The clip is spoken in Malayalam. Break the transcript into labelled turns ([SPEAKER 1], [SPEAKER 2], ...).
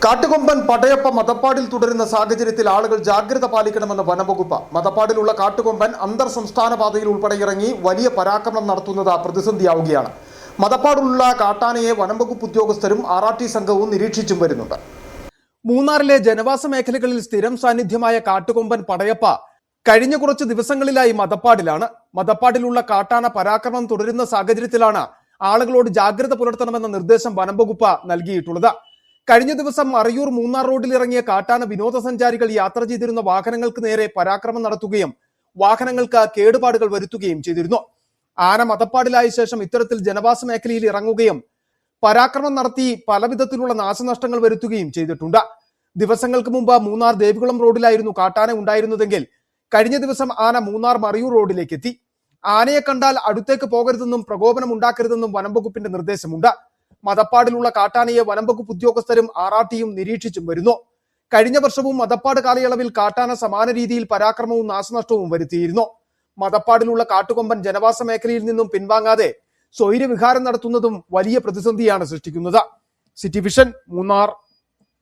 [SPEAKER 1] കാട്ടുകൊമ്പൻ പടയപ്പ മതപ്പാടിൽ തുടരുന്ന സാഹചര്യത്തിൽ ആളുകൾ ജാഗ്രത പാലിക്കണമെന്ന് വനംവകുപ്പ്. മതപ്പാടിലുള്ള കാട്ടുകൊമ്പൻ അന്തർ സംസ്ഥാന പാതയിൽ ഉൾപ്പെടെ ഇറങ്ങി വലിയ പരാക്രമണം നടത്തുന്നത് പ്രതിസന്ധിയാവുകയാണ്. മതപ്പാടിലുള്ള കാട്ടാനയെ വനംവകുപ്പ് ഉദ്യോഗസ്ഥരും RRT സംഘവും നിരീക്ഷിച്ചും വരുന്നുണ്ട്. മൂന്നാറിലെ ജനവാസ മേഖലകളിൽ സ്ഥിരം സാന്നിധ്യമായ കാട്ടുകൊമ്പൻ പടയപ്പ കഴിഞ്ഞ കുറച്ച് ദിവസങ്ങളിലായി മതപ്പാടിലാണ്. മതപ്പാടിലുള്ള കാട്ടാന പരാക്രമണം തുടരുന്ന സാഹചര്യത്തിലാണ് ആളുകളോട് ജാഗ്രത പുലർത്തണമെന്ന നിർദ്ദേശം വനംവകുപ്പ് നൽകിയിട്ടുള്ളത്. കഴിഞ്ഞ ദിവസം മറയൂർ മൂന്നാർ റോഡിൽ ഇറങ്ങിയ കാട്ടാന വിനോദസഞ്ചാരികൾ യാത്ര ചെയ്തിരുന്ന വാഹനങ്ങൾക്ക് നേരെ പരാക്രമം നടത്തുകയും വാഹനങ്ങൾക്ക് കേടുപാടുകൾ വരുത്തുകയും ചെയ്തിരുന്നു. ആന മതപ്പാടിലായ ശേഷം ഇത്തരത്തിൽ ജനവാസ മേഖലയിൽ ഇറങ്ങുകയും പരാക്രമം നടത്തി പലവിധത്തിലുള്ള നാശനഷ്ടങ്ങൾ വരുത്തുകയും ചെയ്തിട്ടുണ്ട്. ദിവസങ്ങൾക്ക് മുമ്പ് മൂന്നാർ ദേവികുളം റോഡിലായിരുന്നു കാട്ടാന ഉണ്ടായിരുന്നതെങ്കിൽ കഴിഞ്ഞ ദിവസം ആന മൂന്നാർ മറയൂർ റോഡിലേക്ക് എത്തി. ആനയെ കണ്ടാൽ അടുത്തേക്ക് പോകരുതെന്നും പ്രകോപനം ഉണ്ടാക്കരുതെന്നും വനംവകുപ്പിന്റെ നിർദ്ദേശമുണ്ട്. മതപ്പാടിലുള്ള കാട്ടാനയെ വനംവകുപ്പ് ഉദ്യോഗസ്ഥരും RRTയും നിരീക്ഷിച്ചും വരുന്നു. കഴിഞ്ഞ വർഷവും മതപ്പാട് കാലയളവിൽ കാട്ടാന സമാന രീതിയിൽ പരാക്രമവും നാശനഷ്ടവും വരുത്തിയിരുന്നു. മതപ്പാടിലുള്ള കാട്ടുകൊമ്പൻ ജനവാസ മേഖലയിൽ നിന്നും പിൻവാങ്ങാതെ സ്വൈര്യവിഹാരം നടത്തുന്നതും വലിയ പ്രതിസന്ധിയാണ് സൃഷ്ടിക്കുന്നത്. City vision, Munnar.